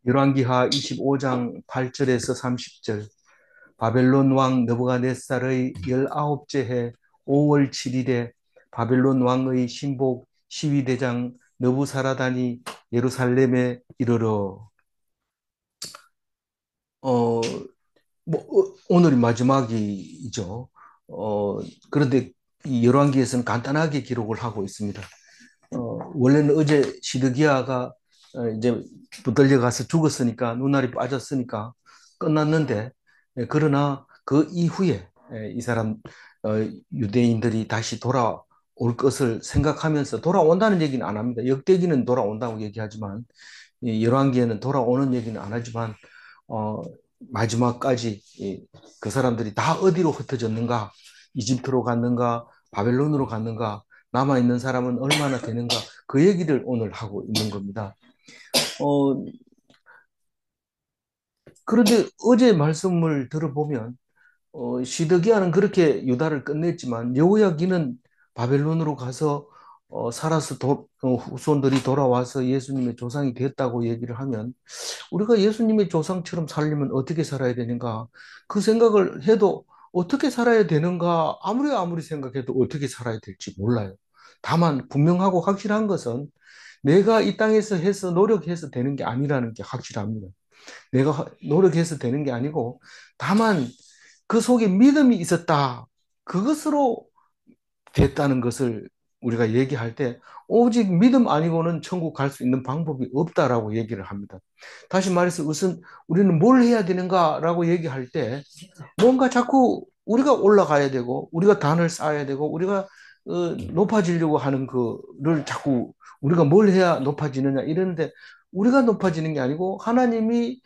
열왕기하 25장 8절에서 30절. 바벨론 왕 느부갓네살의 19째 해 5월 7일에 바벨론 왕의 신복 시위대장 느부사라단이 예루살렘에 이르러 어, 오늘이 마지막이죠. 그런데 이 열왕기에서는 간단하게 기록을 하고 있습니다. 원래는 어제 시드기야가 이제 붙들려 가서 죽었으니까 눈알이 빠졌으니까 끝났는데 그러나 그 이후에 이 사람 어, 유대인들이 다시 돌아올 것을 생각하면서 돌아온다는 얘기는 안 합니다. 역대기는 돌아온다고 얘기하지만 이 열왕기에는 돌아오는 얘기는 안 하지만 어, 마지막까지 그 사람들이 다 어디로 흩어졌는가? 이집트로 갔는가? 바벨론으로 갔는가? 남아있는 사람은 얼마나 되는가? 그 얘기를 오늘 하고 있는 겁니다. 어, 그런데 어제 말씀을 들어보면 시드기야는 그렇게 유다를 끝냈지만 여호야기는 바벨론으로 가서 살아서 후손들이 돌아와서 예수님의 조상이 됐다고 얘기를 하면 우리가 예수님의 조상처럼 살려면 어떻게 살아야 되는가? 그 생각을 해도 어떻게 살아야 되는가? 아무리 생각해도 어떻게 살아야 될지 몰라요. 다만 분명하고 확실한 것은 내가 이 땅에서 해서 노력해서 되는 게 아니라는 게 확실합니다. 내가 노력해서 되는 게 아니고 다만 그 속에 믿음이 있었다. 그것으로 됐다는 것을 우리가 얘기할 때 오직 믿음 아니고는 천국 갈 수 있는 방법이 없다라고 얘기를 합니다. 다시 말해서 우선 우리는 뭘 해야 되는가라고 얘기할 때 뭔가 자꾸 우리가 올라가야 되고 우리가 단을 쌓아야 되고 우리가 높아지려고 하는 거를 자꾸 우리가 뭘 해야 높아지느냐 이러는데 우리가 높아지는 게 아니고 하나님이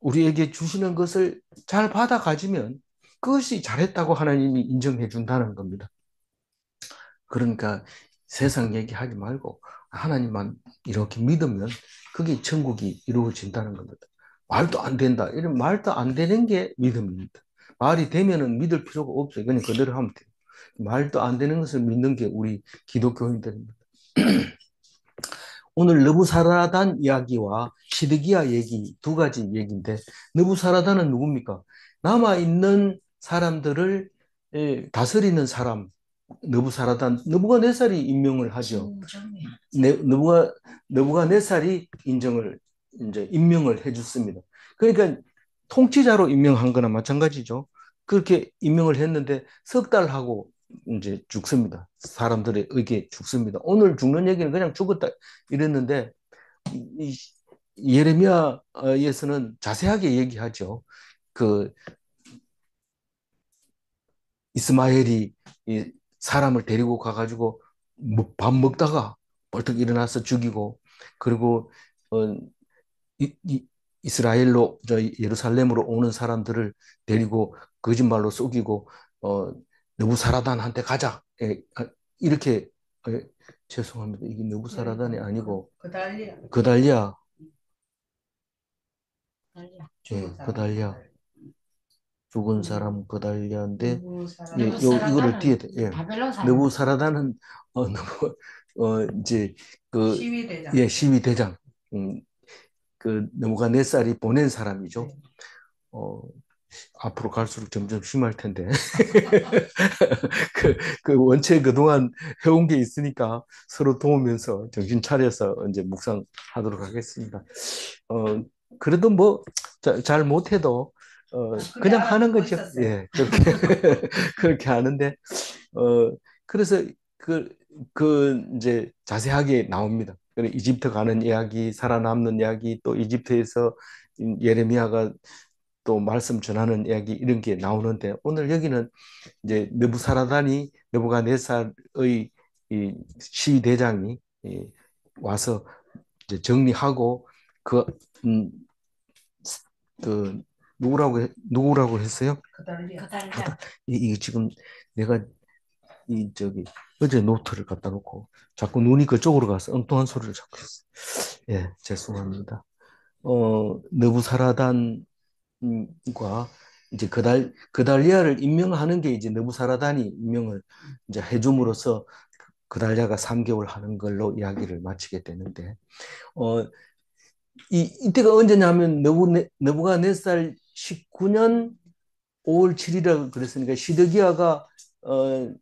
우리에게 주시는 것을 잘 받아 가지면 그것이 잘했다고 하나님이 인정해 준다는 겁니다. 그러니까 세상 얘기하지 말고 하나님만 이렇게 믿으면 그게 천국이 이루어진다는 겁니다. 말도 안 된다. 이런 말도 안 되는 게 믿음입니다. 말이 되면은 믿을 필요가 없어요. 그냥 그대로 하면 돼요. 말도 안 되는 것을 믿는 게 우리 기독교인들입니다. 오늘 느부사라단 이야기와 시드기야 얘기 두 가지 얘기인데 느부사라단은 누굽니까? 남아있는 사람들을 다스리는 사람 느부사라단 느부갓네살이 임명을 하죠. 느부갓네살이 인정을 이제 임명을 해줬습니다. 그러니까 통치자로 임명한 거나 마찬가지죠. 그렇게 임명을 했는데 석 달 하고 이제 죽습니다. 사람들의 의기에 죽습니다. 오늘 죽는 얘기는 그냥 죽었다 이랬는데 이 예레미야에서는 자세하게 얘기하죠. 그 이스마엘이 이 사람을 데리고 가가지고 밥 먹다가 벌떡 일어나서 죽이고 그리고 어, 이 이스라엘로 예루살렘으로 오는 사람들을 데리고 거짓말로 속이고 느부사라단한테 가자 이렇게 죄송합니다. 이게 느부사라단이 아니고 그달리아 그달리아 죽은 사람 그달리아인데 이거를 뒤에 느부사라단은 이제 그 시위대장 시위대장 음, 그 느부갓네살이 보낸 사람이죠. 어, 앞으로 갈수록 점점 심할 텐데. 그 원체 그동안 해온 게 있으니까 서로 도우면서 정신 차려서 이제 묵상하도록 하겠습니다. 어, 그래도 뭐, 잘 못해도, 그냥 하는 거죠. 예, 그렇게, 그렇게 하는데, 어, 그래서 이제 자세하게 나옵니다. 그리고 이집트 가는 이야기, 살아남는 이야기, 또 이집트에서 예레미야가 또 말씀 전하는 이야기 이런 게 나오는데 오늘 여기는 이제 느부사라단이 느부갓네살의 이 시대장이 와서 이제 정리하고 그, 음, 그 누구라고 했어요? 이 지금 내가 이 저기 어제 노트를 갖다 놓고 자꾸 눈이 그쪽으로 가서 엉뚱한 소리를 자꾸 했어. 예, 죄송합니다. 느부사라단 과 이제 그달리아를 임명하는 게 이제 느부사라단이 임명을 이제 해줌으로써 그달리아가 3개월 하는 걸로 이야기를 마치게 되는데 어 이때가 언제냐면 느부갓네살 19년 5월 7일이라고 그랬으니까 시드기야가 어,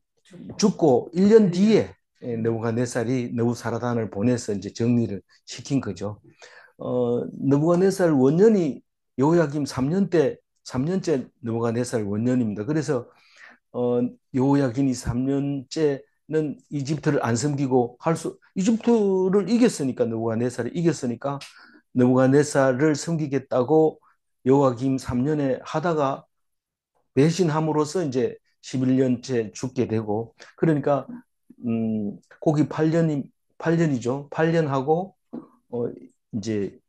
죽고 1년 뒤에 느부갓네살이 느부사라단을 보내서 이제 정리를 시킨 거죠. 느부갓네살 원년이 여호야김 3년 때 3년째 느부갓네살 원년입니다. 그래서 여호야김이 3년째는 이집트를 안 섬기고 이집트를 이겼으니까 느부갓네살이 이겼으니까 느부갓네살을 섬기겠다고 여호야김 3년에 하다가 배신함으로써 이제 11년째 죽게 되고 그러니까 거기 8년이죠. 8년 하고 이제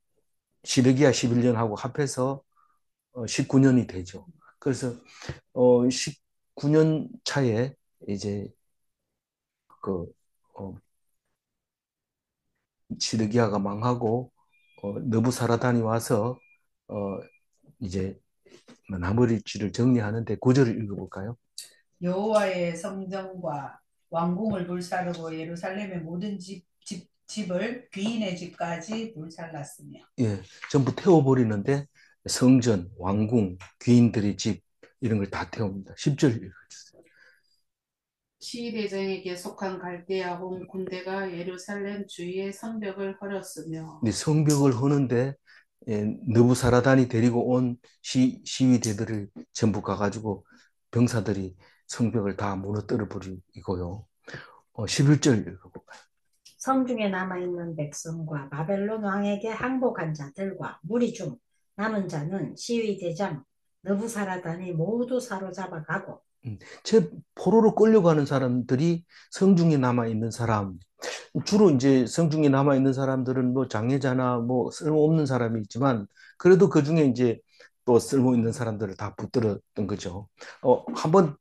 시드기야 11년하고 합해서 19년이 되죠. 그래서 19년 차에 이제 그 어, 시드기야가 망하고 느부사라단이 와서 어, 이제 나머지를 정리하는데 구절을 읽어볼까요? 여호와의 성전과 왕궁을 불사르고 예루살렘의 모든 집을 귀인의 집까지 불살랐으며 예, 전부 태워버리는데 성전, 왕궁, 귀인들의 집 이런 걸 다 태웁니다. 10절 읽어주세요. 시대장에게 속한 갈대아 온 군대가 예루살렘 주위의 성벽을 헐었으며 근데 성벽을 허는데 느부사라단이 데리고 온 시위대들을 전부 가가지고 병사들이 성벽을 다 무너뜨려 버리고요. 11절 읽어볼까요? 성중에 남아있는 백성과 바벨론 왕에게 항복한 자들과 무리 중 남은 자는 시위대장 느부사라단이 모두 사로잡아 가고 제 포로로 끌려가는 사람들이 성중에 남아 있는 사람, 주로 이제 성중에 남아 있는 사람들은 뭐 장애자나 뭐 쓸모없는 사람이 있지만 그래도 그 중에 이제 또 쓸모 있는 사람들을 다 붙들었던 거죠. 한번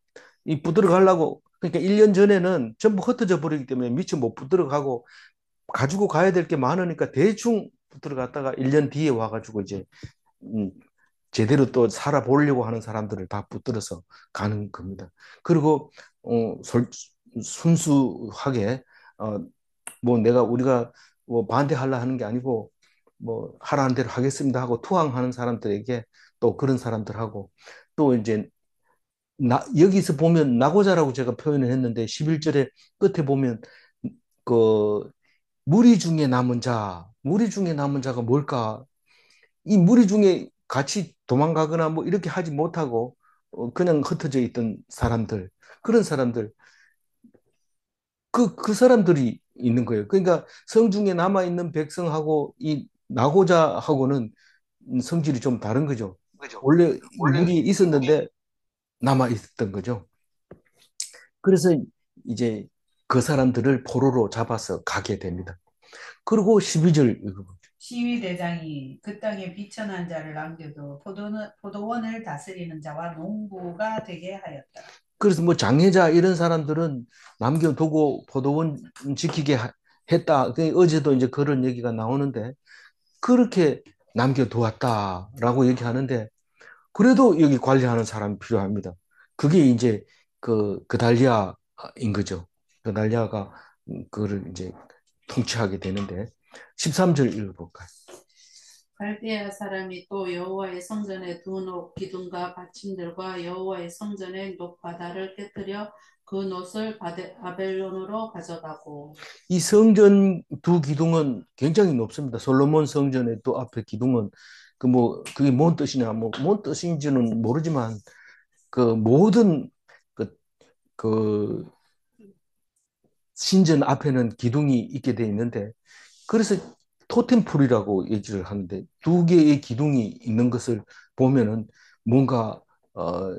이 붙들어 가려고 그러니까 1년 전에는 전부 흩어져 버리기 때문에 미처 못 붙들어 가고 가지고 가야 될 게 많으니까 대충 붙들어 갔다가 1년 뒤에 와가지고 이제 음, 제대로 또 살아보려고 하는 사람들을 다 붙들어서 가는 겁니다. 그리고 순수하게 어, 뭐 우리가 뭐 반대하려 하는 게 아니고 뭐 하라는 대로 하겠습니다 하고 투항하는 사람들에게 또 그런 사람들하고 또 이제 여기서 보면 나고자라고 제가 표현을 했는데 11절에 끝에 보면 그 무리 중에 남은 자가 뭘까? 이 무리 중에 같이 도망가거나 뭐 이렇게 하지 못하고 그냥 흩어져 있던 사람들, 그런 사람들, 그 사람들이 있는 거예요. 그러니까 성중에 남아있는 백성하고 이 나고자하고는 성질이 좀 다른 거죠. 그죠? 원래 이 원래 무리에 있었는데 남아 있었던 거죠. 그래서 이제 그 사람들을 포로로 잡아서 가게 됩니다. 그리고 12절 읽어보죠. 시위대장이 그 땅에 비천한 자를 남겨도 포도원을 다스리는 자와 농부가 되게 하였다. 그래서 뭐 장애자 이런 사람들은 남겨두고 포도원 지키게 했다. 어제도 이제 그런 얘기가 나오는데 그렇게 남겨두었다라고 얘기하는데 그래도 여기 관리하는 사람이 필요합니다. 그게 이제 그달리아인 거죠. 그달리아가 그거를 이제 통치하게 되는데 13절 읽어볼까요? 갈대아 사람이 또 여호와의 성전의 두 높 기둥과 받침들과 여호와의 성전의 높바다를 깨뜨려 그 놋을 바벨론으로 가져가고 이 성전 두 기둥은 굉장히 높습니다. 솔로몬 성전의 또 앞에 기둥은 그게 뭔 뜻이냐, 뭔 뜻인지는 모르지만 그 모든 그, 그 신전 앞에는 기둥이 있게 돼 있는데 그래서 토템풀이라고 얘기를 하는데 두 개의 기둥이 있는 것을 보면은 뭔가 어,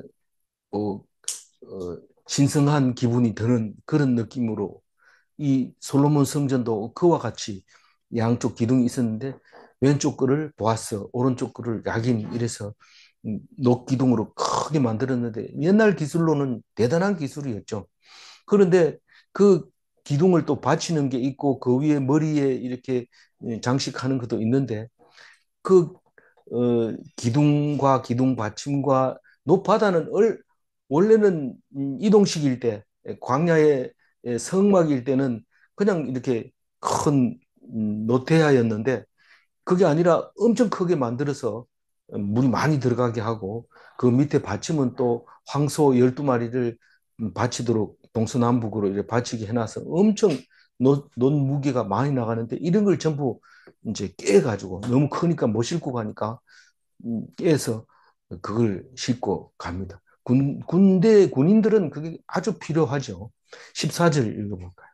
신성한 기분이 드는 그런 느낌으로 이 솔로몬 성전도 그와 같이 양쪽 기둥이 있었는데 왼쪽 거를 보았어, 오른쪽 거를 야긴 이래서 녹기둥으로 크게 만들었는데 옛날 기술로는 대단한 기술이었죠. 그런데 그 기둥을 또 받치는 게 있고 그 위에 머리에 이렇게 장식하는 것도 있는데 그 기둥과 기둥 받침과 높바다는 원래는 이동식일 때 광야의 성막일 때는 그냥 이렇게 큰 노태하였는데 그게 아니라 엄청 크게 만들어서 물이 많이 들어가게 하고 그 밑에 받침은 또 황소 12마리를 받치도록 동서남북으로 이렇게 받치게 해놔서 엄청 논 무게가 많이 나가는데 이런 걸 전부 이제 깨가지고 너무 크니까 못 싣고 가니까 깨서 그걸 싣고 갑니다. 군대 군인들은 그게 아주 필요하죠. 14절 읽어볼까요?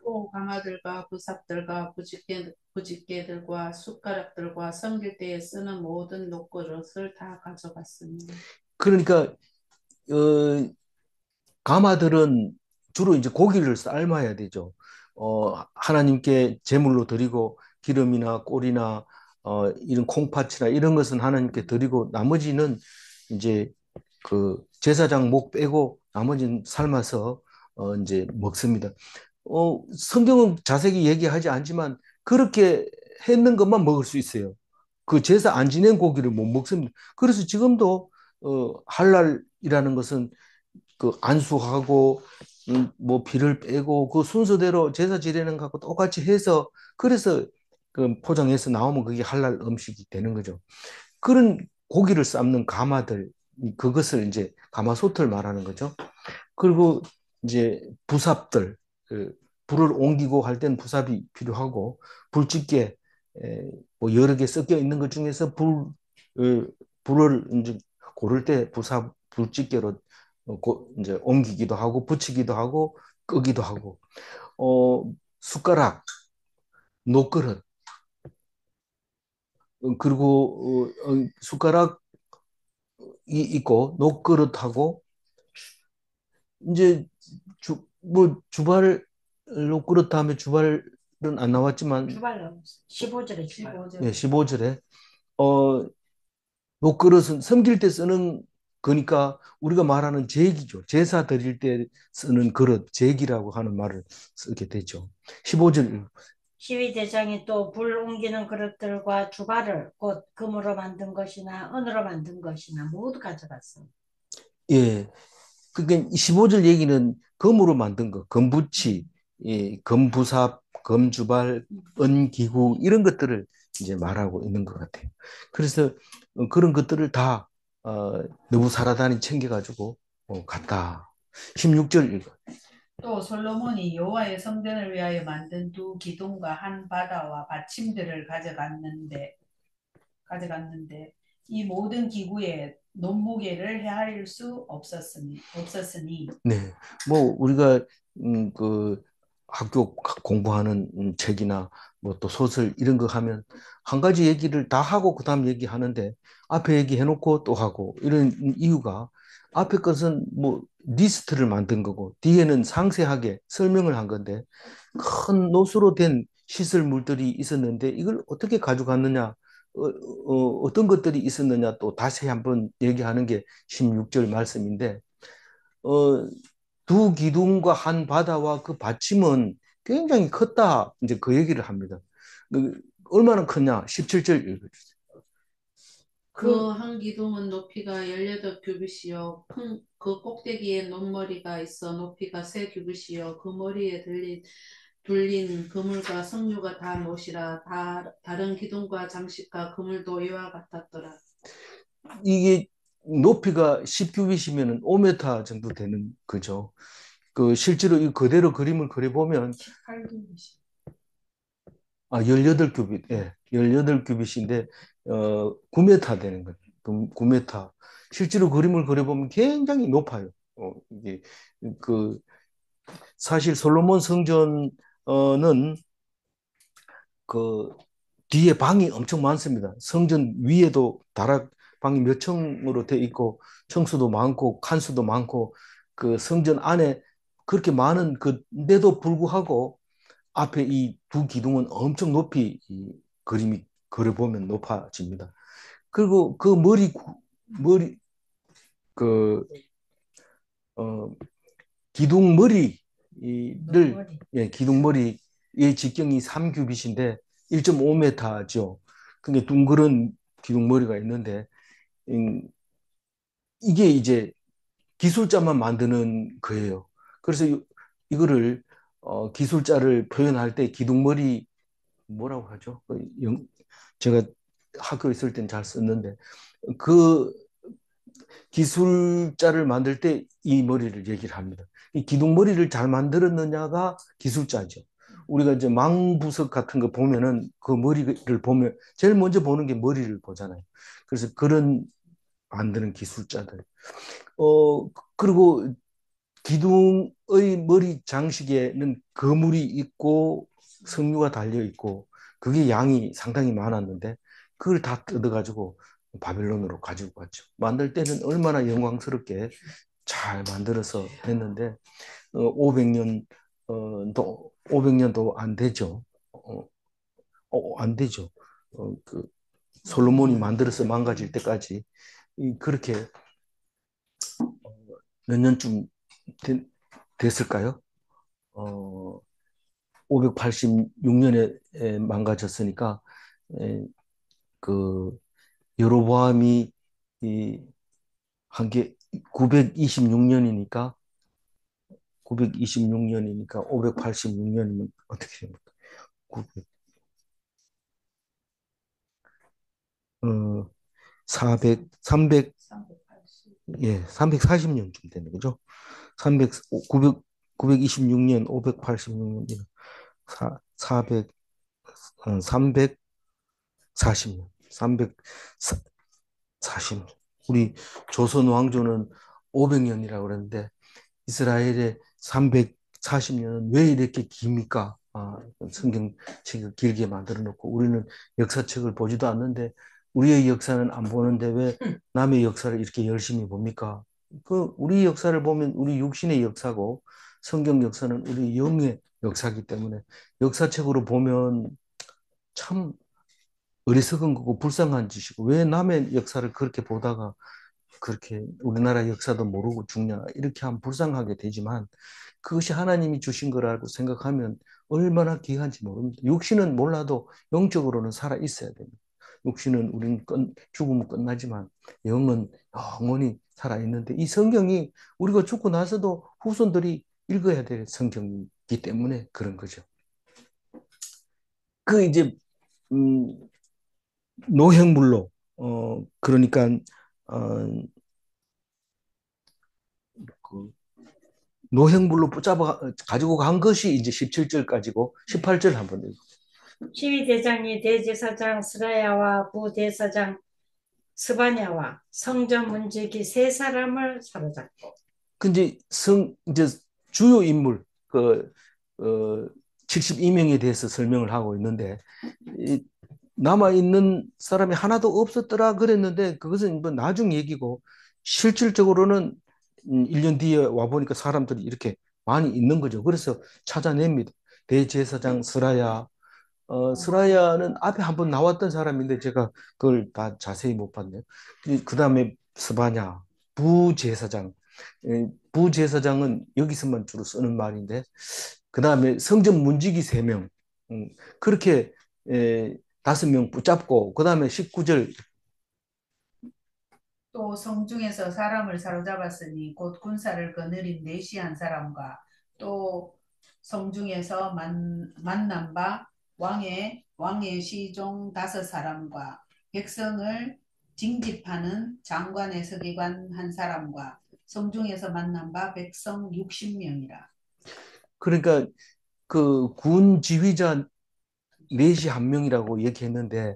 또 가마들과 부삽들과 부집개들과 숟가락들과 섬길 때에 쓰는 모든 녹그릇을 다 가져갔으니. 그러니까 어, 가마들은 주로 이제 고기를 삶아야 되죠. 하나님께 제물로 드리고 기름이나 꿀이나 이런 콩팥이나 이런 것은 하나님께 드리고 나머지는 이제 그 제사장 목 빼고 나머지는 삶아서 이제 먹습니다. 성경은 자세히 얘기하지 않지만 그렇게 했는 것만 먹을 수 있어요. 그 제사 안 지낸 고기를 못 먹습니다. 그래서 지금도 할랄이라는 것은 그 안수하고 뭐 피를 빼고 그 순서대로 제사 지내는 것하고 똑같이 해서 그래서 그 포장해서 나오면 그게 할랄 음식이 되는 거죠. 그런 고기를 삶는 가마들 그것을 이제 가마솥을 말하는 거죠. 그리고 이제 부삽들 그 불을 옮기고 할 때는 부삽이 필요하고 불집게 뭐 여러 개 섞여 있는 것 중에서 불을 이제 고를 때 부삽 불집게로 이제 옮기기도 하고 붙이기도 하고 끄기도 하고 숟가락 녹그릇 그리고 숟가락이 있고 녹그릇하고 이제 뭐 주발 녹그릇 다음에 주발은 안 나왔지만 주발 나왔어. 15절에 주발. 15절. 예, 15절에 녹그릇은 섬길 때 쓰는 거니까 우리가 말하는 제기죠. 제사 드릴 때 쓰는 그릇, 제기라고 하는 말을 쓰게 되죠. 15절. 시위대장이 또 불 옮기는 그릇들과 주발을 곧 금으로 만든 것이나 은으로 만든 것이나 모두 가져갔어. 예. 그러니까 15절 얘기는 금으로 만든 거, 금부치, 금부삽, 금주발, 은기구 이런 것들을 이제 말하고 있는 것 같아요. 그래서 그런 것들을 다 느부사라단이 챙겨가지고 갔다. 16절 읽어. 또 솔로몬이 여호와의 성전을 위하여 만든 두 기둥과 한 바다와 받침들을 가져갔는데 이 모든 기구에 논무게를 헤아릴 수 없었으니. 네, 뭐 우리가 그 학교 공부하는 책이나 뭐 또 소설 이런 거 하면 한 가지 얘기를 다 하고 그다음 얘기하는데 앞에 얘기해놓고 또 하고 이런 이유가 앞에 것은 뭐 리스트를 만든 거고 뒤에는 상세하게 설명을 한 건데 큰 노수로 된 시설물들이 있었는데 이걸 어떻게 가져갔느냐 어떤 것들이 있었느냐 또 다시 한번 얘기하는 게 16절 말씀인데 어, 두 기둥과 한 바다와 그 받침은 굉장히 컸다. 이제 그 얘기를 합니다. 얼마나 크냐? 17절 읽어주세요. 그 한 기둥은 높이가 18규빗이요 그 꼭대기에 논머리가 있어 높이가 3규빗이요 그 머리에 둘린 그물과 석류가 다 못이라 다른 기둥과 장식과 그물도 이와 같았더라. 이게 높이가 10규빗이면 5m 정도 되는 거죠. 그 실제로 이 그대로 그림을 그려보면 18규빗이. 18규빗, 예, 18규빗인데 9m 되는 거예요. 9m. 실제로 그림을 그려보면 굉장히 높아요. 이게 그 사실 솔로몬 성전은 그 뒤에 방이 엄청 많습니다. 성전 위에도 다락방이 몇 층으로 돼 있고 청수도 많고 칸수도 많고 그 성전 안에 그렇게 많은 그인데도 불구하고 앞에 이 두 기둥은 엄청 높이 이 그림이 그려보면 높아집니다. 그리고 그 머리 그 어, 기둥 머리를 논머리. 예, 기둥 머리의 직경이 3규빗인데 1.5m죠. 그게 둥그런 기둥 머리가 있는데 음, 이게 이제 기술자만 만드는 거예요. 그래서 이거를 기술자를 표현할 때 기둥 머리 뭐라고 하죠? 제가 학교에 있을 땐 잘 썼는데 그 기술자를 만들 때 이 머리를 얘기를 합니다. 이 기둥머리를 잘 만들었느냐가 기술자죠. 우리가 이제 망부석 같은 거 보면은 그 머리를 보면 제일 먼저 보는 게 머리를 보잖아요. 그래서 그런 만드는 기술자들. 그리고 기둥의 머리 장식에는 거물이 있고 석류가 달려 있고 그게 양이 상당히 많았는데 그걸 다 뜯어가지고 바벨론으로 가지고 갔죠. 만들 때는 얼마나 영광스럽게 잘 만들어서 했는데 500년 도 500년도 안 되죠. 안 되죠. 그 솔로몬이 만들어서 망가질 때까지 그렇게 몇 년쯤 됐을까요? 어, 586년에 망가졌으니까 그 여로보암이 한 게 926년이니까 586년이면 어떻게 됩니까? 900, 400, 300, 380. 예, 340년쯤 되는 거죠. 300, 900, 926년, 586년, 400, 340년, 340년. 우리 조선 왕조는 500년이라고 그러는데 이스라엘의 340년은 왜 이렇게 깁니까? 성경책을 길게 만들어 놓고 우리는 역사책을 보지도 않는데 우리의 역사는 안 보는데 왜 남의 역사를 이렇게 열심히 봅니까? 우리 역사를 보면 우리 육신의 역사고 성경 역사는 우리 영의 역사이기 때문에 역사책으로 보면 참 어리석은 거고 불쌍한 짓이고 왜 남의 역사를 그렇게 보다가 그렇게 우리나라 역사도 모르고 죽냐 이렇게 하면 불쌍하게 되지만 그것이 하나님이 주신 거라고 생각하면 얼마나 귀한지 모릅니다. 육신은 몰라도 영적으로는 살아 있어야 됩니다. 육신은 우리는 죽으면 끝나지만 영은 영원히 살아 있는데 이 성경이 우리가 죽고 나서도 후손들이 읽어야 될 성경이기 때문에 그런 거죠. 이제 음, 노획물로 그러니까 어, 그 노획물로 붙잡아 가지고 간 것이 이제 17절까지고 18절 한번 읽어. 시위대장이 대제사장 스라야와 부대사장 스바냐와 성전 문지기 세 사람을 사로잡고 이제 주요 인물 어, 72명에 대해서 설명을 하고 있는데 남아 있는 사람이 하나도 없었더라 그랬는데 그것은 뭐 나중 얘기고 실질적으로는 1년 뒤에 와 보니까 사람들이 이렇게 많이 있는 거죠. 그래서 찾아냅니다. 대제사장 스라야 스라야는 앞에 한번 나왔던 사람인데 제가 그걸 다 자세히 못 봤네요. 그 다음에 스바냐, 부제사장. 부제사장은 여기서만 주로 쓰는 말인데, 그 다음에 성전 문지기 3명. 그렇게 5명 붙잡고, 그 다음에 19절. 또 성중에서 사람을 사로잡았으니 곧 군사를 거느린 내시한 사람과 또 성중에서 만난 바 왕의 시종 5사람과 백성을 징집하는 장관의 서기관 1사람과 성중에서 만난 바 백성 60명이라. 그러니까 그 군 지휘자 넷이 1명이라고 얘기했는데,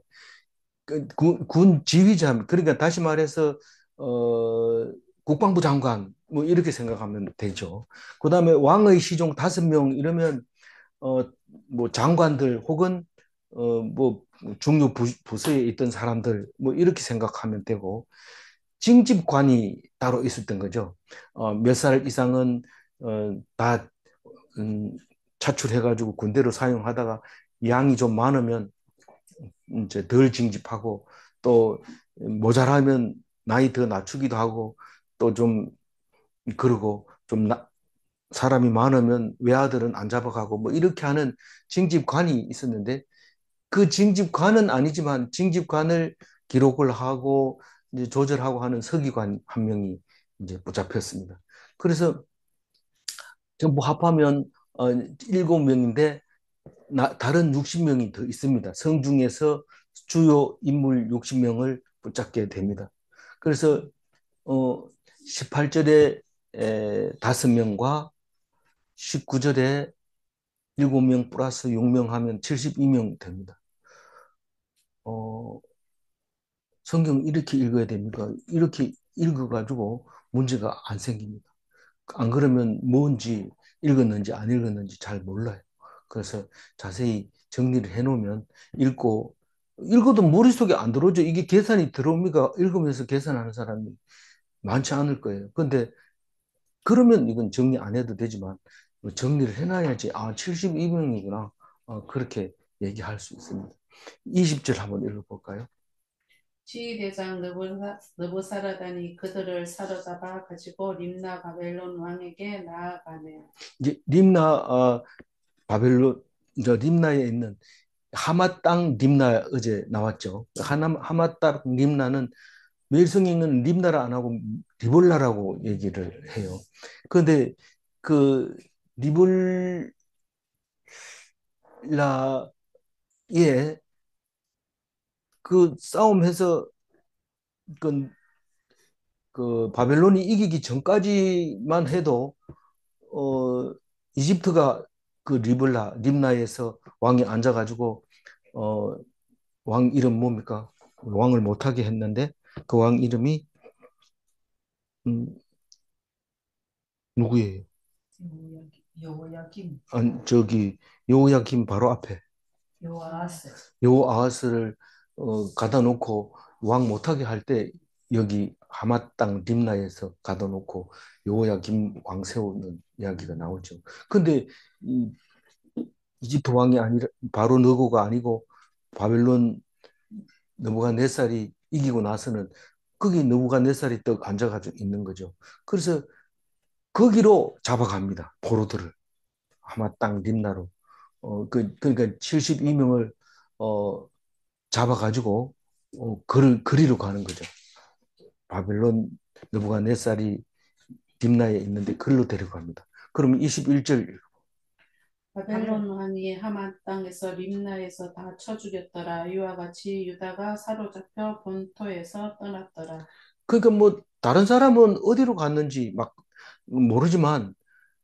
군 지휘자, 그러니까 다시 말해서, 국방부 장관, 뭐, 이렇게 생각하면 되죠. 그 다음에 왕의 시종 5명 이러면, 어, 뭐, 장관들 혹은, 뭐, 중요 부서에 있던 사람들, 뭐, 이렇게 생각하면 되고, 징집관이 따로 있었던 거죠. 몇 살 이상은, 다, 차출해가지고 군대로 사용하다가 양이 좀 많으면 이제 덜 징집하고 또 모자라면 나이 더 낮추기도 하고 또 좀 그러고 좀 사람이 많으면 외아들은 안 잡아가고 뭐 이렇게 하는 징집관이 있었는데 그 징집관은 아니지만 징집관을 기록을 하고 이제 조절하고 하는 서기관 1명이 이제 붙잡혔습니다. 그래서 전부 합하면 7명인데 다른 60명이 더 있습니다. 성 중에서 주요 인물 60명을 붙잡게 됩니다. 그래서 18절에 5명과 19절에 7명 플러스 6명 하면 72명 됩니다. 성경 이렇게 읽어야 됩니까? 이렇게 읽어가지고 문제가 안 생깁니다. 안 그러면 뭔지 읽었는지 안 읽었는지 잘 몰라요. 그래서 자세히 정리를 해놓으면 읽어도 머릿속에 안 들어오죠. 이게 계산이 들어옵니까? 읽으면서 계산하는 사람이 많지 않을 거예요. 근데 그러면 이건 정리 안 해도 되지만 정리를 해놔야지. 아, 72명이구나. 그렇게 얘기할 수 있습니다. 20절 한번 읽어볼까요? 지휘대장 느부사라단이 그들을 사로잡아 가지고 림나 바벨론 왕에게 나아가네. 이제 바벨론, 림나에 있는 하마 땅 림나 어제 나왔죠. 하마 땅 림나는 멜성잉은 림나라 안 하고 리볼라라고 얘기를 해요. 그런데 그 리볼라의 그 싸움해서 그, 그 바벨론이 이기기 전까지만 해도 어 이집트가 그 림나에서 왕이 앉아가지고 어 왕 이름 뭡니까? 왕을 못하게 했는데 그 왕 이름이 음, 누구예요? 여호야김, 저기 요호야kim 바로 앞에 요아스. 요아하스를 가다 놓고 왕 못하게 할 때 여기 하마 땅 림나에서 가다 놓고 요호야kim 왕 세우는 이야기가 나오죠. 근데 이, 이집트 왕이 아니라 바로 너고가 아니고 바벨론 느부갓네살이 이기고 나서는 거기 느부갓네살이 떡 앉아가지고 있는 거죠. 그래서 거기로 잡아갑니다. 포로들을 하마 땅 림나로. 그러니까 72명을 잡아가지고 그리로 가는 거죠. 바벨론 느부갓네살이 딥나에 있는데 그리로 데려갑니다. 그럼 21절 바벨론 왕이 하만 땅에서 림나에서 다 쳐 죽였더라. 이와 같이 유다가 사로잡혀 본토에서 떠났더라. 그러니까 뭐 다른 사람은 어디로 갔는지 막 모르지만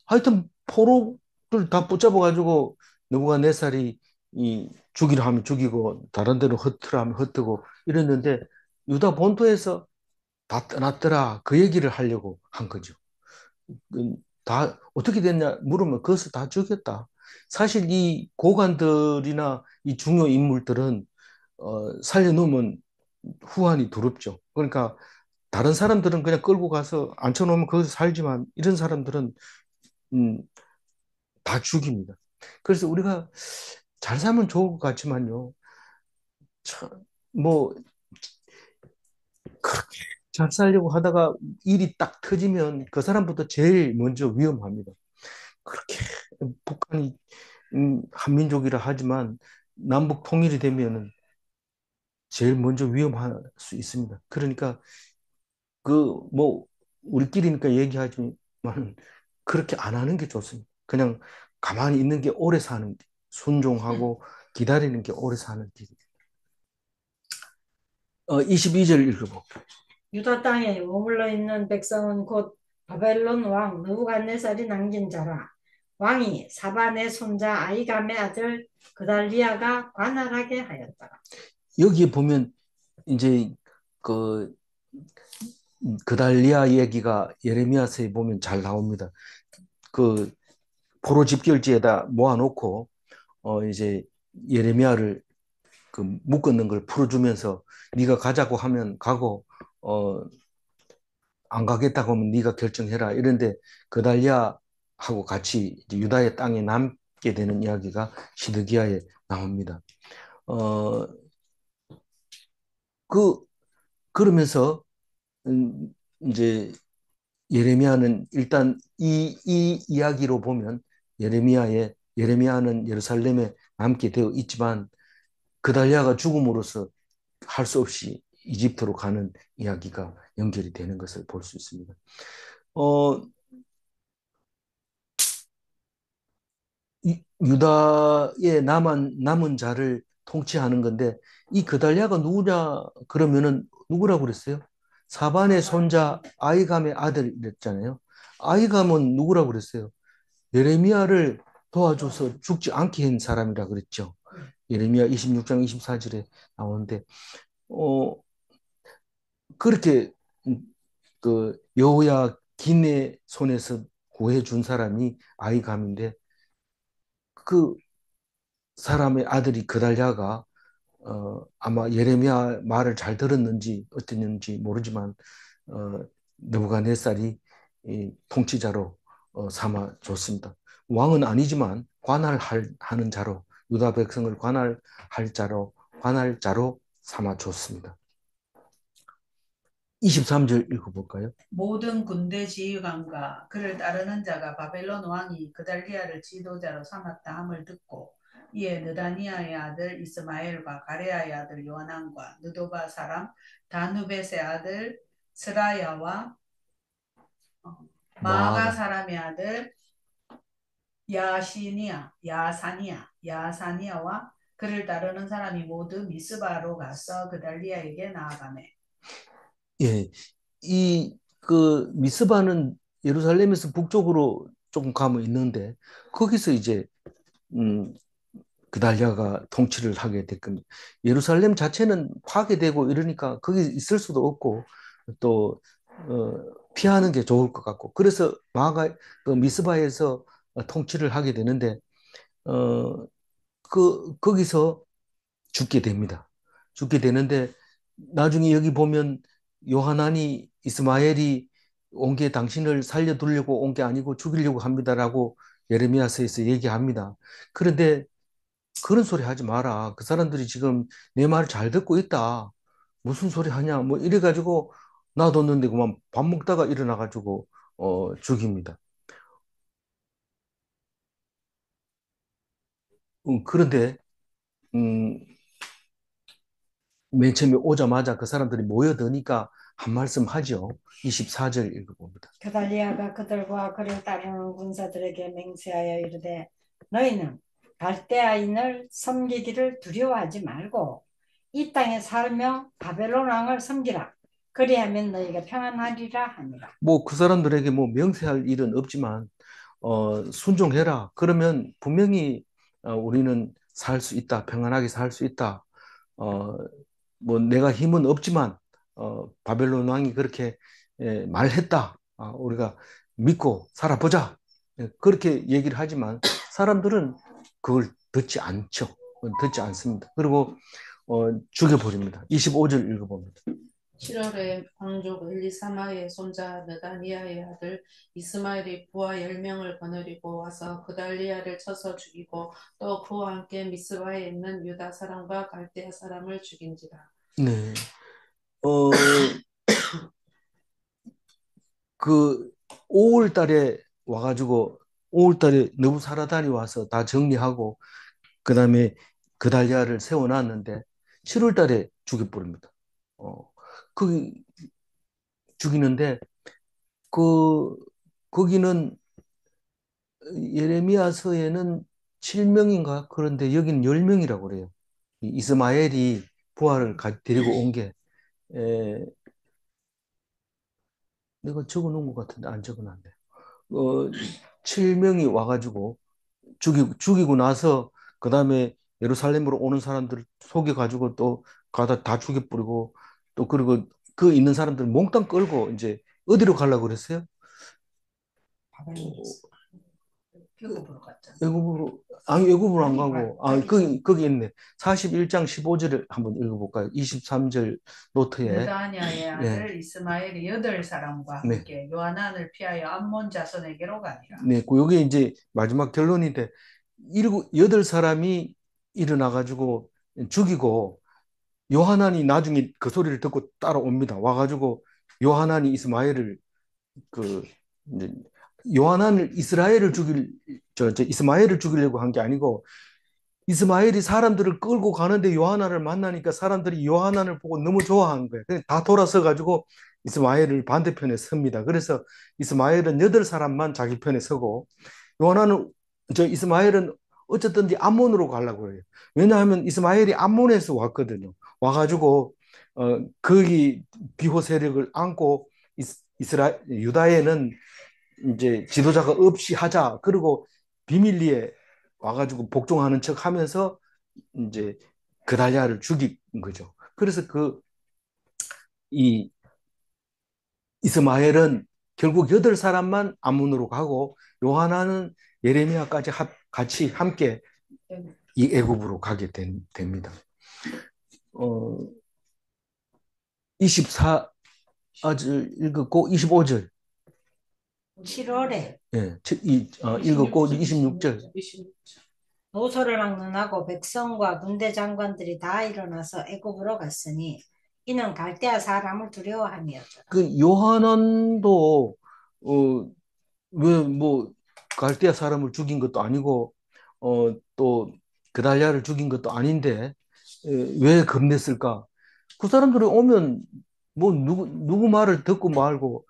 하여튼 포로를 다 붙잡아가지고 느부갓네살이 죽이려 하면 죽이고 다른 데로 흩으라 하면 흩고 이랬는데 유다 본토에서 다 떠났더라 그 얘기를 하려고 한 거죠. 다 어떻게 됐냐 물으면 그것을 다 죽였다. 사실 이 고관들이나 이 중요 인물들은 살려놓으면 후환이 두렵죠. 그러니까 다른 사람들은 그냥 끌고 가서 앉혀놓으면 거기서 살지만 이런 사람들은 음, 다 죽입니다. 그래서 우리가 잘 살면 좋을 것 같지만요. 참, 뭐 그렇게 잘 살려고 하다가 일이 딱 터지면 그 사람부터 제일 먼저 위험합니다. 그렇게 북한이 한민족이라 하지만 남북 통일이 되면은 제일 먼저 위험할 수 있습니다. 그러니까 그 뭐 우리끼리니까 얘기하지만 그렇게 안 하는 게 좋습니다. 그냥 가만히 있는 게 오래 사는 길, 순종하고 기다리는 게 오래 사는 길. 22절 읽어볼게요. 유다 땅에 머물러 있는 백성은 곧 바벨론 왕 느부갓네살이 낭진 자라. 왕이 사반의 손자 아이감의 아들 그달리아가 관할하게 하였더라. 여기에 보면 이제 그 그달리아 얘기가 예레미야서에 보면 잘 나옵니다. 그 포로 집결지에다 모아놓고 이제 예레미야를 그 묶었는 걸 풀어주면서 네가 가자고 하면 가고 안 가겠다고 하면 네가 결정해라 이런데 그달리아하고 같이 이제 유다의 땅에 남게 되는 이야기가 시드기야에 나옵니다. 어, 그 그러면서 이제 예레미야는 일단 이 이야기로 보면 예레미야는 예루살렘에 남게 되어 있지만 그달리아가 죽음으로써 할 수 없이 이집트로 가는 이야기가 연결이 되는 것을 볼 수 있습니다. 어, 유다의 남은 자를 통치하는 건데 이 그달랴가 누구냐 그러면은 누구라고 그랬어요? 사반의 손자 아이감의 아들이랬잖아요. 아이감은 누구라고 그랬어요? 예레미야를 도와줘서 죽지 않게 한 사람이라 그랬죠. 예레미야 26장 24절에 나오는데 어 그렇게 그 여호야긴의 손에서 구해준 사람이 아이감인데 그 사람의 아들이 그달랴가 아마 예레미야 말을 잘 들었는지 어땠는지 모르지만 느부갓네살이 이 통치자로 삼아 줬습니다. 왕은 아니지만 관할하는 자로 유다 백성을 관할자로 삼아 줬습니다. 23절 읽어볼까요? 모든 군대 지휘관과 그를 따르는 자가 바벨론 왕이 그달리아를 지도자로 삼았다 함을 듣고 이에 느다니아의 아들 이스마엘과 가레아의 아들 요하난과 느도바 사람 다누벳의 아들 스라야와 마아가 사람의 아들 야사니아와 그를 따르는 사람이 모두 미스바로 가서 그달리아에게 나아가매. 예, 그 미스바는 예루살렘에서 북쪽으로 조금 가면 있는데 거기서 이제 그달랴가 통치를 하게 될 겁니다. 예루살렘 자체는 파괴되고 이러니까 거기 있을 수도 없고 또 피하는 게 좋을 것 같고 그래서 그 미스바에서 통치를 하게 되는데 어, 거기서 죽게 됩니다. 죽게 되는데 나중에 여기 보면 요하난이 이스마엘이 온 게 당신을 살려두려고 온 게 아니고 죽이려고 합니다라고 예레미야서에서 얘기합니다. 그런데 그런 소리 하지 마라. 그 사람들이 지금 내 말 잘 듣고 있다. 무슨 소리 하냐. 뭐 이래가지고 놔뒀는데 그만 밥 먹다가 일어나가지고 죽입니다. 그런데 음, 맨 처음에 오자마자 그 사람들이 모여드니까 한 말씀 하죠. 24절 읽어봅니다. 그달리아가 그들과 그를 따르는 군사들에게 맹세하여 이르되 너희는 갈대아인을 섬기기를 두려워하지 말고 이 땅에 살며 바벨론 왕을 섬기라. 그리하면 너희가 평안하리라 하니라. 뭐 그 사람들에게 뭐 명세할 일은 없지만 순종해라. 그러면 분명히 우리는 살 수 있다. 평안하게 살 수 있다. 어, 뭐 내가 힘은 없지만 바벨론 왕이 그렇게 말했다. 우리가 믿고 살아보자. 그렇게 얘기를 하지만 사람들은 그걸 듣지 않죠. 듣지 않습니다. 그리고 죽여버립니다. 25절 읽어봅니다. 7월에 왕족 엘리사마의 손자 느다니아의 아들 이스마엘이 부하 10명을 거느리고 와서 그달리아를 쳐서 죽이고 또 그와 함께 미스바에 있는 유다 사람과 갈대아 사람을 죽인지라. 네. 그 5월 달에 와가지고 5월 달에 느부사라단이 와서 다 정리하고 그다음에 그달리아를 세워놨는데 7월 달에 죽여버립니다. 그 죽이는데 그 거기는 예레미야서에는 7명인가 그런데 여기는 10명이라고 그래요. 이스마엘이 부하를 데리고 온 게 내가 적어놓은 것 같은데 안 적어놨네. 7명이 와가지고 죽이고 나서 그 다음에 예루살렘으로 오는 사람들을 속여가지고 또 가다 다 죽여버리고 또 그리고 그 있는 사람들 몽땅 끌고 이제 어디로 가려고 그랬어요? 애굽으로 갔잖아. 애굽으로 안 가고 거기 있네. 41장 15절을 한번 읽어볼까요? 23절 노트에 느다냐의 아들 이스마엘이 8사람과 네. 함께 요하난을 피하여 암몬 자손에게로 가니라. 네, 요게 이제 마지막 결론인데 8사람이 일어나가지고 죽이고 요하난이 나중에 그 소리를 듣고 따라옵니다. 와가지고 요하난이 이스마엘을 그 이제 요하난을 이스마엘을 죽이려고 한 게 아니고 이스마엘이 사람들을 끌고 가는데 요하난을 만나니까 사람들이 요하난을 보고 너무 좋아한 거예요. 그래서 다 돌아서 가지고 이스마엘을 반대편에 섭니다. 그래서 이스마엘은 8사람만 자기 편에 서고 요하난은 저 이스마엘은 어쨌든지 암몬으로 가려고 해요. 왜냐하면 이스마엘이 암몬에서 왔거든요. 와가지고 거기 비호 세력을 안고 유다에는 이제 지도자가 없이 하자. 그리고 비밀리에 와가지고 복종하는 척하면서 이제 그달랴를 죽인 거죠. 그래서 이 이스마엘은 결국 8사람만 암몬으로 가고 요하나는 예레미야까지 같이 함께 이 애굽으로 가게 됩니다. 24절 읽었고 25절 7월에 예, 읽었고 26절 노소를 막론하고 백성과 군대 장관들이 다 일어나서 애굽으로 갔으니 이는 갈대아 사람을 두려워함이었더라. 그 요하난도 왜 뭐 갈대아 사람을 죽인 것도 아니고 또 그달랴를 죽인 것도 아닌데 왜 겁냈을까? 그 사람들이 오면 뭐 누구 말을 듣고 말고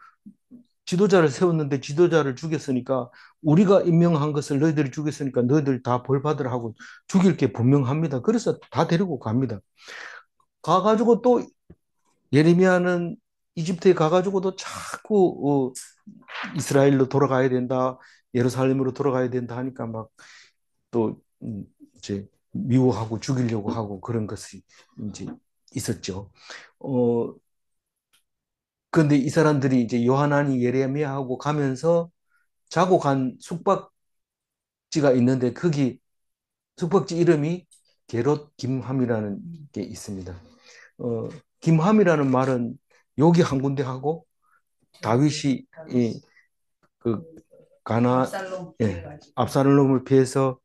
지도자를 세웠는데 지도자를 죽였으니까 우리가 임명한 것을 너희들이 죽였으니까 너희들 다 벌 받으라 하고 죽일 게 분명합니다. 그래서 다 데리고 갑니다. 가가지고 또 예레미야는 이집트에 가가지고도 자꾸 이스라엘로 돌아가야 된다, 예루살렘으로 돌아가야 된다 하니까 막 또 이제 미워하고 죽이려고 하고 그런 것이 이제 있었죠. 그런데 이 사람들이 이제 요하나니 예레미야하고 가면서 자고 간 숙박지가 있는데 거기 숙박지 이름이 게롯 김함이라는 게 있습니다. 김함이라는 말은 여기 한 군데 하고 다윗이 그 가나 압살롬을 피해서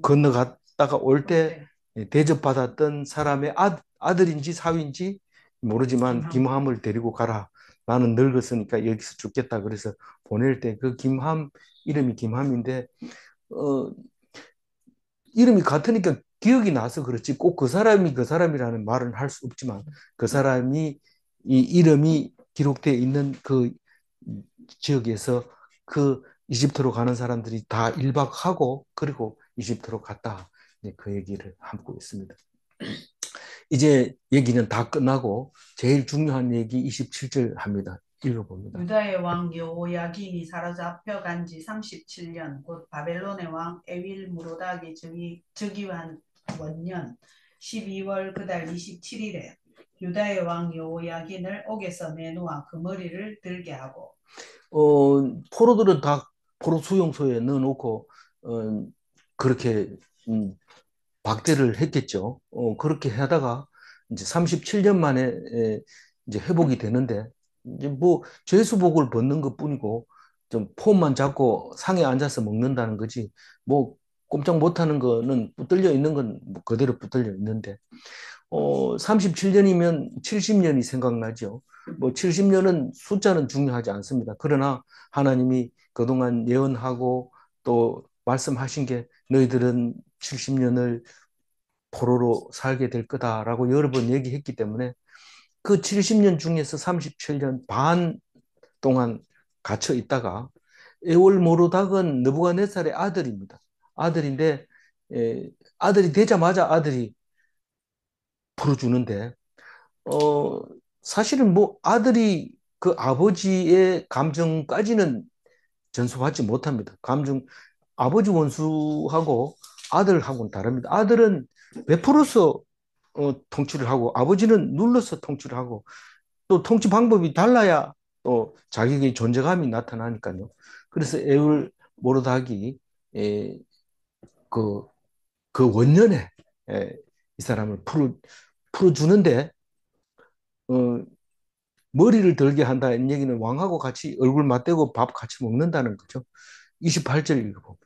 건너갔다가 올 때 대접받았던 사람의 아들인지 사위인지 모르지만 김함을 데리고 가라. 나는 늙었으니까 여기서 죽겠다. 그래서 보낼 때 그 김함 이름이 김함인데 이름이 같으니까 기억이 나서 그렇지 꼭 그 사람이 그 사람이라는 말은 할 수 없지만 그 사람이 이 이름이 기록되어 있는 그 지역에서 그 이집트로 가는 사람들이 다 일박하고 그리고 이집트로 갔다. 그 얘기를 하고 있습니다. 이제 얘기는 다 끝나고 제일 중요한 얘기 27절 합니다. 읽어봅니다. 유다의 왕 여호야긴이 사로잡혀 간 지 37년 곧 바벨론의 왕 에윌무로닥이 즉위한 원년 12월 그달 27일에 유다의 왕 여호야긴을 옥에서 내놓아 그 머리를 들게 하고 포로들은 다 포로 수용소에 넣어놓고 그렇게 박대를 했겠죠. 그렇게 하다가 이제 37년 만에 이제 회복이 되는데 이제 뭐 죄수복을 벗는 것뿐이고 좀 폼만 잡고 상에 앉아서 먹는다는 거지 뭐 꼼짝 못하는 거는 붙들려 있는 건 뭐 그대로 붙들려 있는데 37년이면 70년이 생각나죠. 뭐 70년은 숫자는 중요하지 않습니다. 그러나 하나님이 그동안 예언하고 또 말씀하신 게 너희들은 70년을 포로로 살게 될 거다라고 여러 번 얘기했기 때문에 그 70년 중에서 37년 반 동안 갇혀 있다가 에월 모로닥은 느부갓네살의 아들입니다. 아들인데 아들이 되자마자 아들이 풀어주는데 사실은 뭐 아들이 그 아버지의 감정까지는 전수받지 못합니다. 아버지 원수하고 아들하고는 다릅니다. 아들은 베풀어서 통치를 하고 아버지는 눌러서 통치를 하고 또 통치 방법이 달라야 또 자기의 존재감이 나타나니까요. 그래서 에울 모르닥이 그, 그 원년에 이 사람을 풀어주는데 머리를 들게 한다는 얘기는 왕하고 같이 얼굴 맞대고 밥 같이 먹는다는 거죠. 28절 읽어봅니다.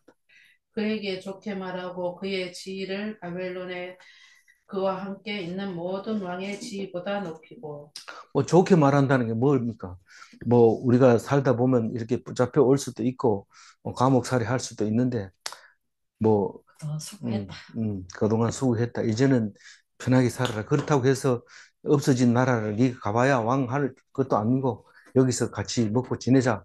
그에게 좋게 말하고 그의 지위를 바벨론에 그와 함께 있는 모든 왕의 지위보다 높이고 뭐 좋게 말한다는 게 뭡니까? 뭐 우리가 살다 보면 이렇게 붙잡혀 올 수도 있고 감옥살이 할 수도 있는데 뭐 수고했다. 그동안 수고했다. 이제는 편하게 살아라. 그렇다고 해서 없어진 나라를 네가 가봐야 왕 할 것도 아니고 여기서 같이 먹고 지내자.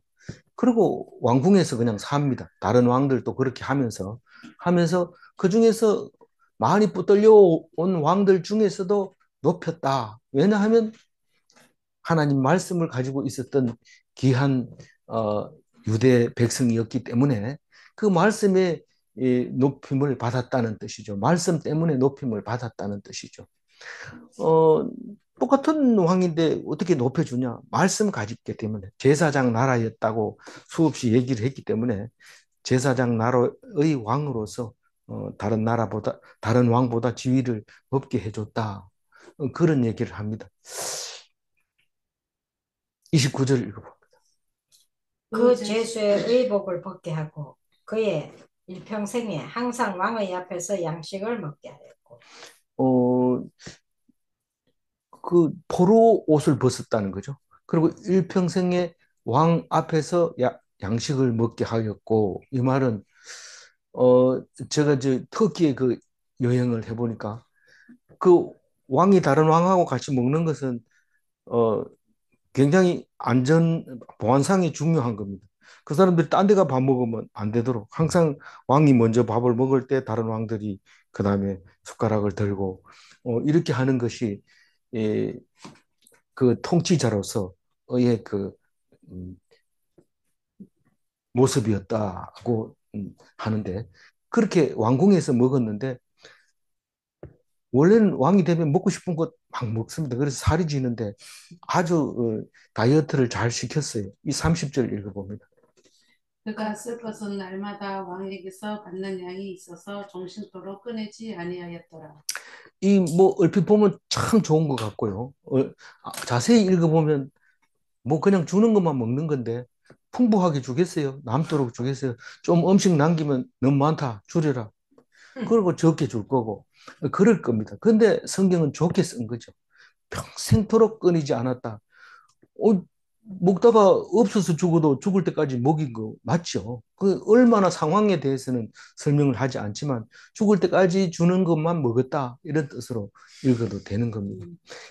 그리고 왕궁에서 그냥 삽니다. 다른 왕들도 그렇게 하면서 그 중에서 많이 붙들려 온 왕들 중에서도 높였다. 왜냐하면 하나님 말씀을 가지고 있었던 귀한 어, 유대 백성이었기 때문에 그 말씀에 높임을 받았다는 뜻이죠. 말씀 때문에 높임을 받았다는 뜻이죠. 어, 똑같은 왕인데 어떻게 높여주냐? 말씀 가졌기 때문에 제사장 나라였다고 수없이 얘기를 했기 때문에 제사장 나라의 왕으로서 다른 왕보다 지위를 높게 해줬다. 그런 얘기를 합니다. 29절 읽어봐. 그 죄수의 의복을 벗게 하고 그의 일평생에 항상 왕의 앞에서 양식을 먹게 하였고. 어, 그 포로 옷을 벗었다는 거죠. 그리고 일평생에 왕 앞에서 양식을 먹게 하였고, 이 말은 제가 터키에 그 여행을 해보니까 그 왕이 다른 왕하고 같이 먹는 것은 어, 굉장히 보안상이 중요한 겁니다. 그 사람들이 딴 데가 밥 먹으면 안 되도록 항상 왕이 먼저 밥을 먹을 때 다른 왕들이 그 다음에 숟가락을 들고 이렇게 하는 것이 예, 그 통치자로서의 그 음, 모습이었다고 하는데 그렇게 왕궁에서 먹었는데 원래는 왕이 되면 먹고 싶은 것 막 먹습니다. 그래서 살이 찌는데 아주 다이어트를 잘 시켰어요. 이 30절 읽어봅니다. 그가 쓸 것은 날마다 왕에게서 받는 양이 있어서 정신토록 끊이지 아니하였더라. 이 뭐 얼핏 보면 참 좋은 것 같고요. 자세히 읽어보면 뭐 그냥 주는 것만 먹는 건데 풍부하게 주겠어요? 남도록 주겠어요? 좀 음식 남기면 너무 많다. 줄여라. 그리고 적게 줄 거고 그럴 겁니다. 근데 성경은 좋게 쓴 거죠. 평생토록 끊이지 않았다. 먹다가 없어서 죽어도 죽을 때까지 먹인 거 맞죠? 그 얼마나 상황에 대해서는 설명을 하지 않지만 죽을 때까지 주는 것만 먹었다 이런 뜻으로 읽어도 되는 겁니다.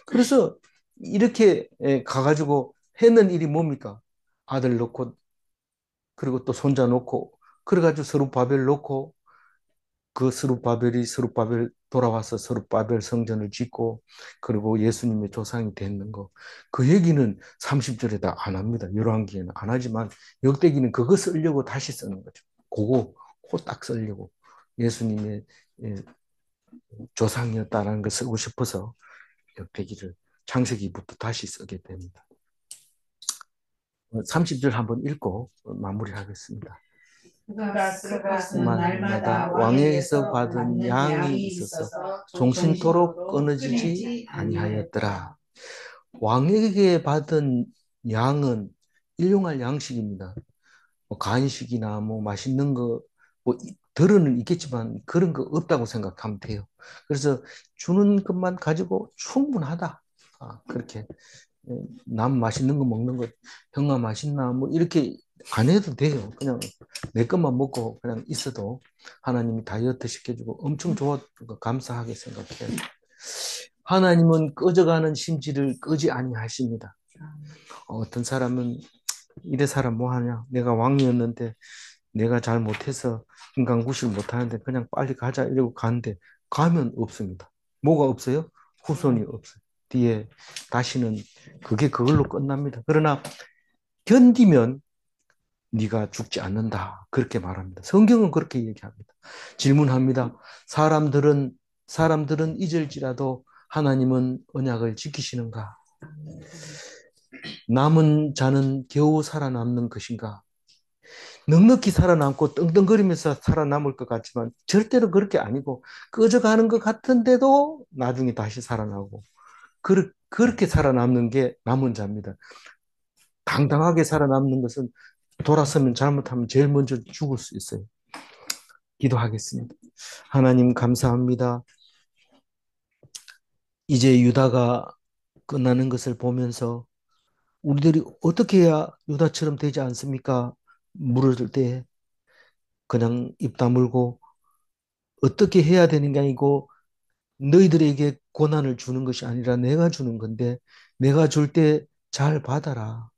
그래서 이렇게 가가지고 해는 일이 뭡니까? 아들 놓고 그리고 또 손자 놓고 그래가지고 스룹바벨 놓고 그 스룹바벨 돌아와서 스룹바벨 성전을 짓고 그리고 예수님의 조상이 되는 거. 그 얘기는 30절에 다 안 합니다. 열왕기에는 안 하지만 역대기는 그거 쓰려고 다시 쓰는 거죠. 그거 딱 쓰려고 예수님의 예, 조상이었다는 걸 쓰고 싶어서 역대기를 창세기부터 다시 쓰게 됩니다. 30절 한번 읽고 마무리하겠습니다. 그가 쓸 것은 날마다 날마다 왕에게서 왕에게서 받은 받는 양이 양이 있어서 있어서 종신토록 정신토록 끊어지지 끊이지 아니하였더라. 왕에게 받은 양은 일용할 양식입니다. 뭐 간식이나 뭐 맛있는 거, 뭐 들어는 있겠지만 그런 거 없다고 생각하면 돼요. 그래서 주는 것만 가지고 충분하다. 그렇게 남 맛있는 거 먹는 거, 형아 맛있나 뭐 이렇게 안 해도 돼요. 그냥 내 것만 먹고 그냥 있어도 하나님이 다이어트 시켜주고 엄청 좋았던 거 감사하게 생각해요. 하나님은 꺼져가는 심지를 끄지 아니하십니다. 어떤 사람은 이래 사람 뭐 하냐? 내가 왕이었는데 내가 잘 못해서 인간구실 못하는데 그냥 빨리 가자 이러고 가는데 가면 없습니다. 뭐가 없어요? 후손이 없어요. 뒤에 다시는 그게 그걸로 끝납니다. 그러나 견디면 네가 죽지 않는다. 그렇게 말합니다. 성경은 그렇게 얘기합니다. 질문합니다. 사람들은 잊을지라도 하나님은 언약을 지키시는가? 남은 자는 겨우 살아남는 것인가? 넉넉히 살아남고 떵떵거리면서 살아남을 것 같지만 절대로 그렇게 아니고 꺼져가는 것 같은데도 나중에 다시 살아나고 그렇게 살아남는 게 남은 자입니다. 당당하게 살아남는 것은 돌아서면 잘못하면 제일 먼저 죽을 수 있어요. 기도하겠습니다. 하나님 감사합니다. 이제 유다가 끝나는 것을 보면서 우리들이 어떻게 해야 유다처럼 되지 않습니까? 물을 때 그냥 입 다물고 어떻게 해야 되는 게 아니고 너희들에게 고난을 주는 것이 아니라 내가 주는 건데 내가 줄 때 잘 받아라.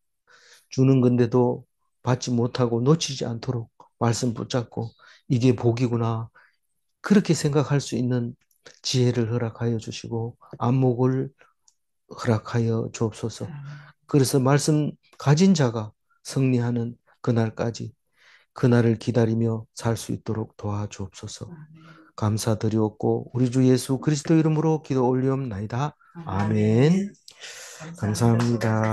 주는 건데도 받지 못하고 놓치지 않도록 말씀 붙잡고 이게 복이구나 그렇게 생각할 수 있는 지혜를 허락하여 주시고 안목을 허락하여 주옵소서. 그래서 말씀 가진 자가 승리하는 그날까지 그날을 기다리며 살 수 있도록 도와주옵소서. 감사드리옵고 우리 주 예수 그리스도 이름으로 기도 올리옵나이다. 아멘. 감사합니다.